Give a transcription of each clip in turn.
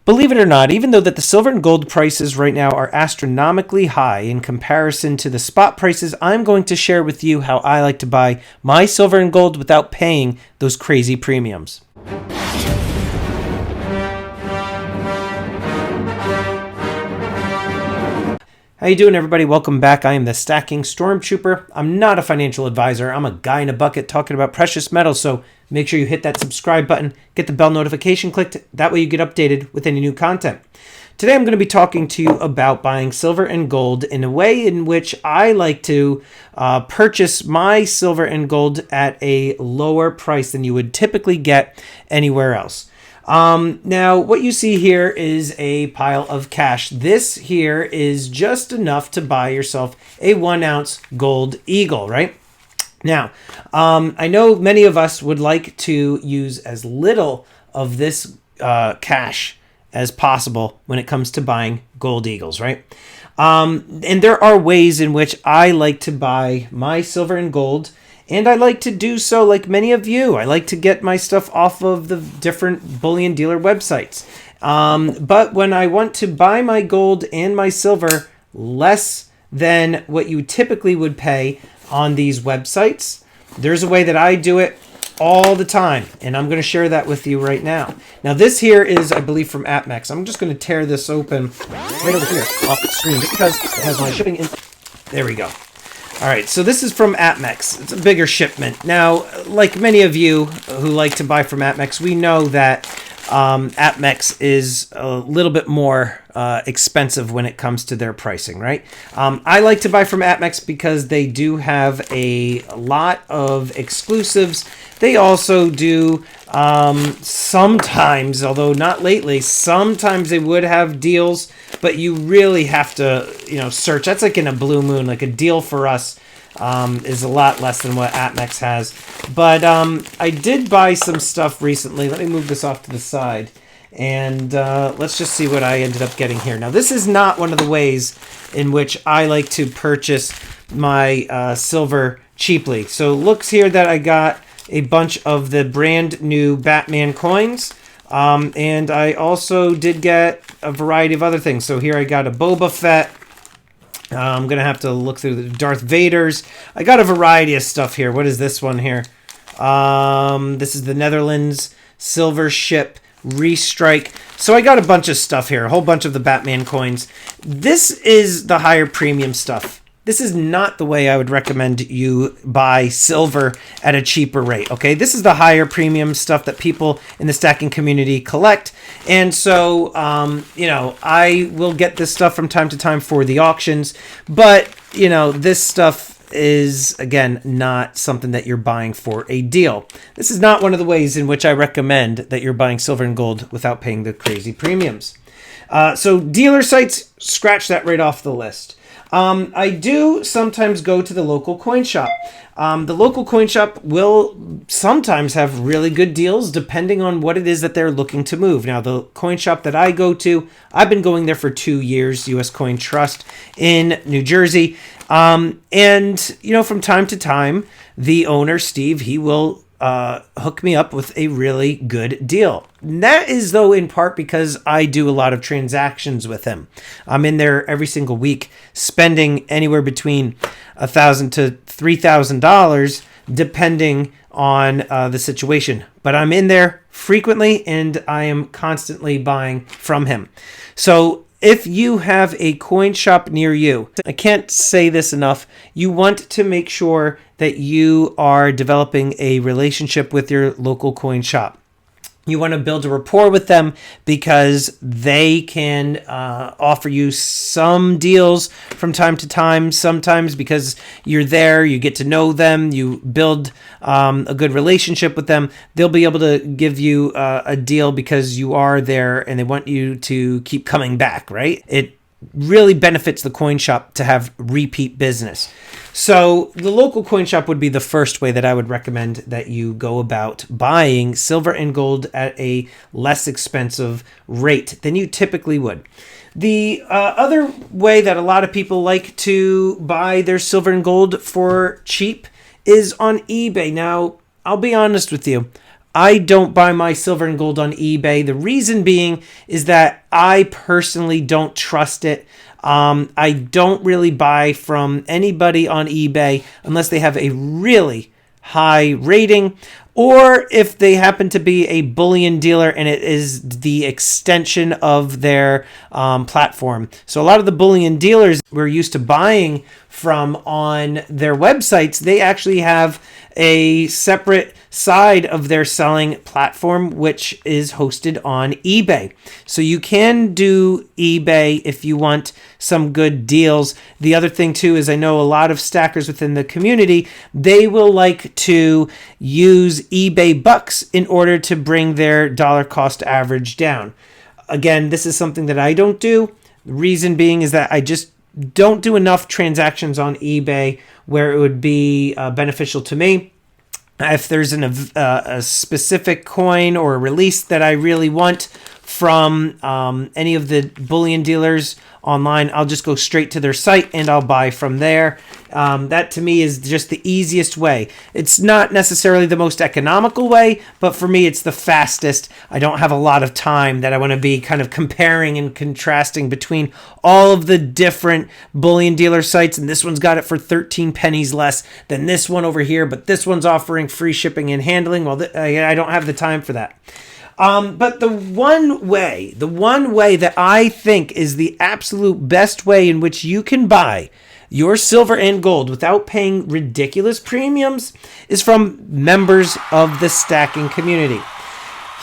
Believe it or not, even though that the silver and gold prices right now are astronomically high in comparison to the spot prices, I'm going to share with you how I like to buy my silver and gold without paying those crazy premiums. How you doing, everybody? Welcome back. I am the Stacking Stormtrooper. I'm not a financial advisor. I'm a guy in a bucket talking about precious metals, so make sure you hit that subscribe button, get the bell notification clicked. That way you get updated with any new content. Today I'm going to be talking to you about buying silver and gold in a way in which I like to purchase my silver and gold at a lower price than you would typically get anywhere else. Now, what you see here is a pile of cash. This here is just enough to buy yourself a 1 ounce gold eagle, right? Now, I know many of us would like to use as little of this cash as possible when it comes to buying gold eagles, right? And there are ways in which I like to buy my silver and gold, and I like to do so like many of you. I like to get my stuff off of the different bullion dealer websites. But when I want to buy my gold and my silver less than what you typically would pay on these websites, there's a way that I do it all the time, and I'm going to share that with you right now. Now, this here is, I believe, from APMEX. I'm just going to tear this open right over here off the screen just because it has my shipping in. There we go. All right, so this is from APMEX. It's a bigger shipment. Now, like many of you who like to buy from APMEX, we know that APMEX is a little bit more expensive when it comes to their pricing, right? I like to buy from APMEX because they do have a lot of exclusives. They also do sometimes, although not lately, sometimes they would have deals, but you really have to, search. That's like in a blue moon. Like a deal for us is a lot less than what APMEX has. But I did buy some stuff recently. Let me move this off to the side. And let's just see what I ended up getting here. Now, this is not one of the ways in which I like to purchase my silver cheaply. So it looks here that I got a bunch of the brand new Batman coins. And I also did get a variety of other things. So here I got a Boba Fett. I'm going to have to look through the Darth Vaders. I got a variety of stuff here. What is this one here? This is the Netherlands Silver Ship Restrike. So I got a bunch of stuff here, a whole bunch of the Batman coins. This is the higher premium stuff. This is not the way I would recommend you buy silver at a cheaper rate, okay? This is the higher premium stuff that people in the stacking community collect. And so, I will get this stuff from time to time for the auctions. But, this stuff is, again, not something that you're buying for a deal. This is not one of the ways in which I recommend that you're buying silver and gold without paying the crazy premiums. So dealer sites, scratch that right off the list. I do sometimes go to the local coin shop. The local coin shop will sometimes have really good deals depending on what it is that they're looking to move. Now, the coin shop that I go to, I've been going there for 2 years, US Coin Trust in New Jersey. And, from time to time, the owner, Steve, he will hook me up with a really good deal. And that is, though, in part because I do a lot of transactions with him. I'm in there every single week, spending anywhere between $1,000 to $3,000, depending on the situation. But I'm in there frequently, and I am constantly buying from him. So if you have a coin shop near you, I can't say this enough, you want to make sure that you are developing a relationship with your local coin shop. You want to build a rapport with them because they can offer you some deals from time to time. Sometimes because you're there, you get to know them, you build a good relationship with them. They'll be able to give you a deal because you are there and they want you to keep coming back, right? It really benefits the coin shop to have repeat business. So the local coin shop would be the first way that I would recommend that you go about buying silver and gold at a less expensive rate than you typically would. The other way that a lot of people like to buy their silver and gold for cheap is on eBay. Now, I'll be honest with you. I don't buy my silver and gold on eBay. The reason being is that I personally don't trust it. I don't really buy from anybody on eBay unless they have a really high rating, or if they happen to be a bullion dealer and it is the extension of their platform. So a lot of the bullion dealers we're used to buying from on their websites, they actually have a separate side of their selling platform, which is hosted on eBay. So you can do eBay if you want some good deals. The other thing too is I know a lot of stackers within the community, they will like to use eBay bucks in order to bring their dollar cost average down. Again, this is something that I don't do. The reason being is that I just don't do enough transactions on eBay where it would be beneficial to me. If there's a specific coin or a release that I really want from any of the bullion dealers online, I'll just go straight to their site and I'll buy from there. That to me is just the easiest way. It's not necessarily the most economical way, but for me it's the fastest. I don't have a lot of time that I want to be kind of comparing and contrasting between all of the different bullion dealer sites, and this one's got it for 13 pennies less than this one over here, but this one's offering free shipping and handling. Well, I don't have the time for that. But the one way that I think is the absolute best way in which you can buy your silver and gold without paying ridiculous premiums is from members of the stacking community.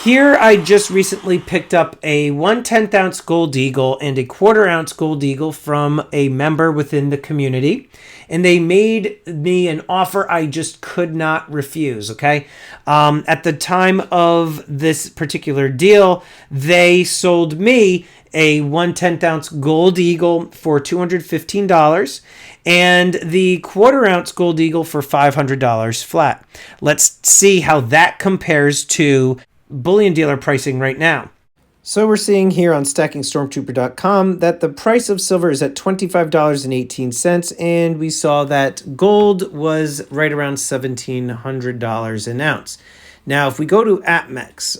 Here, I just recently picked up a 1/10 ounce gold eagle and a 1/4 ounce gold eagle from a member within the community, and they made me an offer I just could not refuse, okay? At the time of this particular deal, they sold me a 1/10 ounce gold eagle for $215 and the 1/4 ounce gold eagle for $500 flat. Let's see how that compares to bullion dealer pricing right now. So we're seeing here on stackingstormtrooper.com that the price of silver is at $25.18, and we saw that gold was right around $1,700 an ounce. Now, if we go to APMEX,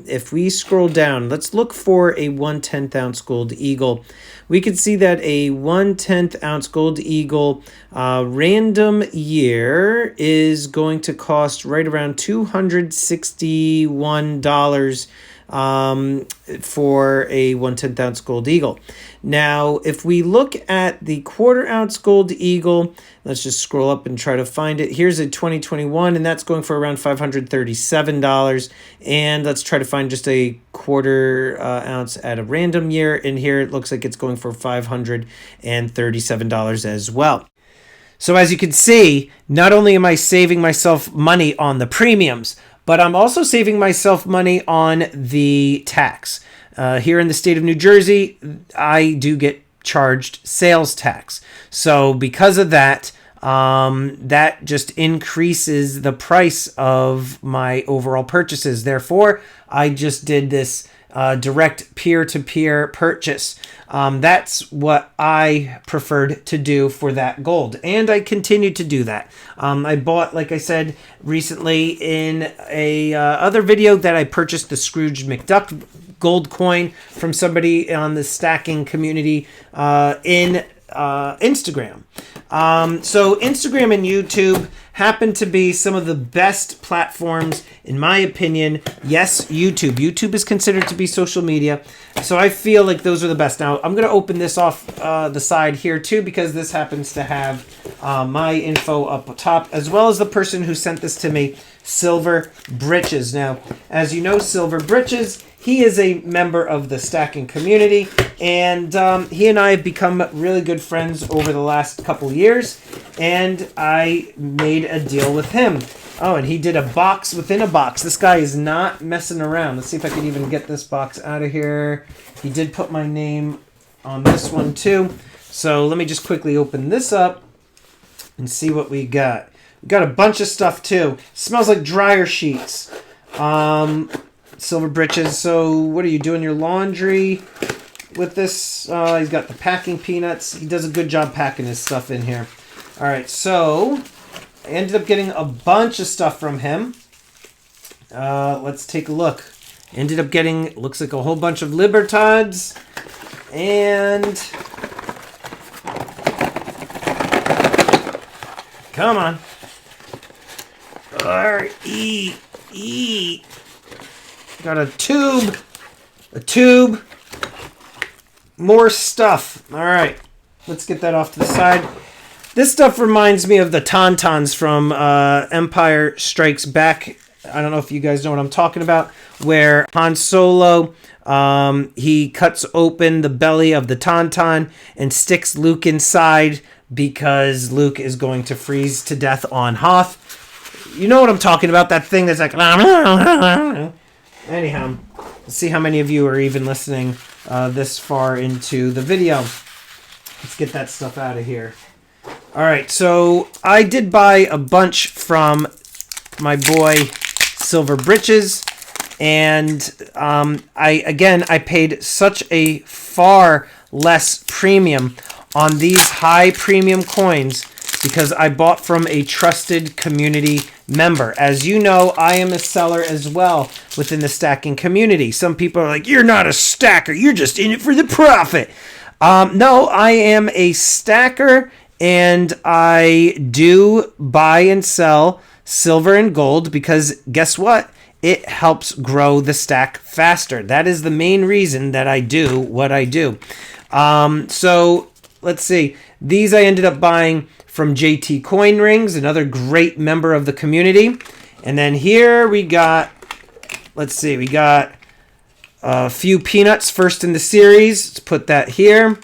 if we scroll down, let's look for a 1/10 ounce gold eagle. We can see that a 1/10 ounce gold eagle random year is going to cost right around $261 for a 1/10 ounce gold eagle. Now, if we look at the 1/4 ounce gold eagle, let's just scroll up and try to find it. Here's a 2021, and that's going for around $537. And let's try to find just a 1/4 ounce at a random year. And here it looks like it's going for $537 as well. So as you can see, not only am I saving myself money on the premiums, but I'm also saving myself money on the tax. Here in the state of New Jersey, I do get charged sales tax. So because of that, that just increases the price of my overall purchases. Therefore, I just did this direct peer-to-peer purchase. That's what I preferred to do for that gold, and I continue to do that. I bought, like I said recently in a other video, that I purchased the Scrooge McDuck gold coin from somebody on the stacking community in Instagram. So Instagram and YouTube happen to be some of the best platforms, in my opinion. Yes, YouTube. YouTube is considered to be social media, so I feel like those are the best. Now, I'm going to open this off the side here, too, because this happens to have my info up top, as well as the person who sent this to me, Silver Britches. Now, as you know, Silver Britches, he is a member of the stacking community, and he and I have become really good friends over the last couple years, and I made a deal with him. Oh, and he did a box within a box. This guy is not messing around. Let's see if I can even get this box out of here. He did put my name on this one, too. So let me just quickly open this up and see what we got. We got a bunch of stuff, too. Smells like dryer sheets. Silver Britches. So what are you doing, your laundry with this? He's got the packing peanuts. He does a good job packing his stuff in here. All right, so I ended up getting a bunch of stuff from him. Let's take a look. Ended up getting, looks like a whole bunch of Libertads. And... come on. Alright, eat. Got a tube. More stuff. Alright, let's get that off to the side. This stuff reminds me of the Tauntauns from Empire Strikes Back. I don't know if you guys know what I'm talking about, where Han Solo, he cuts open the belly of the Tauntaun and sticks Luke inside because Luke is going to freeze to death on Hoth. You know what I'm talking about, that thing that's like... Anyhow, let's see how many of you are even listening this far into the video. Let's get that stuff out of here. Alright, so I did buy a bunch from my boy Silver Britches, and I paid such a far less premium on these high premium coins because I bought from a trusted community member. As you know, I am a seller as well within the stacking community. Some people are like, you're not a stacker, you're just in it for the profit. No, I am a stacker, and I do buy and sell silver and gold because guess what? It helps grow the stack faster. That is the main reason that I do what I do. So let's see. These I ended up buying from JT Coin Rings, another great member of the community. And then here we got, let's see, we got a few peanuts first in the series. Let's put that here.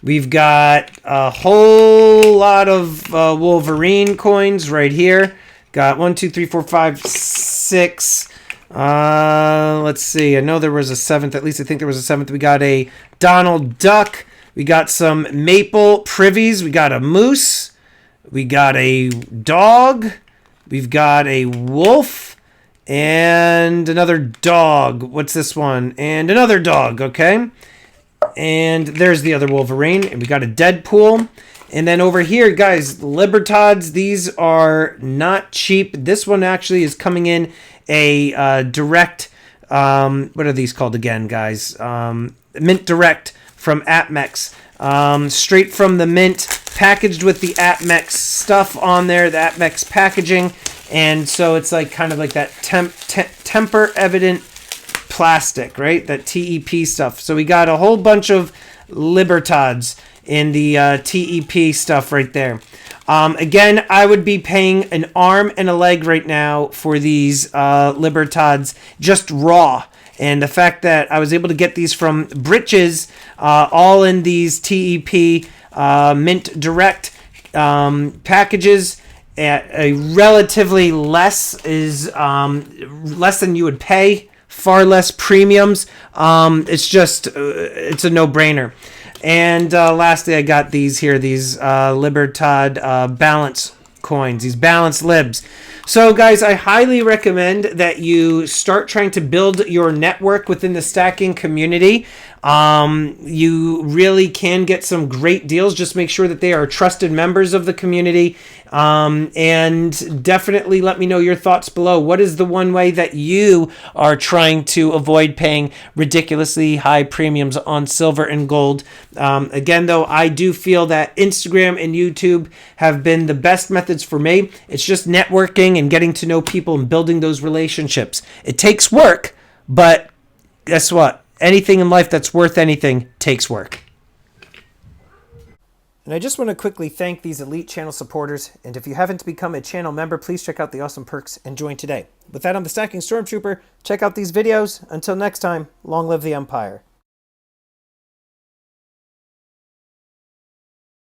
We've got a whole lot of Wolverine coins right here. Got 1, 2, 3, 4, 5, 6. Let's see. I know there was a 7th. At least I think there was a 7th. We got a Donald Duck. We got some maple privies. We got a moose. We got a dog. We've got a wolf. And another dog. What's this one? And another dog. Okay. And there's the other Wolverine. And we got a Deadpool. And then over here, guys, Libertads. These are not cheap. This one actually is coming in a direct... what are these called again, guys? Mint Direct from APMEX. Straight from the mint. Packaged with the APMEX stuff on there. The APMEX packaging. And so it's like kind of like that temper evident plastic, right? That TEP stuff. So we got a whole bunch of Libertads in the TEP stuff right there. Again, I would be paying an arm and a leg right now for these Libertads just raw. And the fact that I was able to get these from Britches, all in these TEP Mint Direct packages at a relatively less than you would pay. Far less premiums. It's just, it's a no-brainer. And lastly, I got these here, these Libertad balance coins, these balance libs. So guys, I highly recommend that you start trying to build your network within the stacking community. You really can get some great deals. Just make sure that they are trusted members of the community. And definitely let me know your thoughts below. What is the one way that you are trying to avoid paying ridiculously high premiums on silver and gold? Again, though, I do feel that Instagram and YouTube have been the best methods for me. It's just networking and getting to know people and building those relationships. It takes work, but guess what? Anything in life that's worth anything takes work. And I just want to quickly thank these elite channel supporters. And if you haven't become a channel member, please check out the awesome perks and join today. With that, I'm the Stacking Stormtrooper. Check out these videos. Until next time, long live the Empire.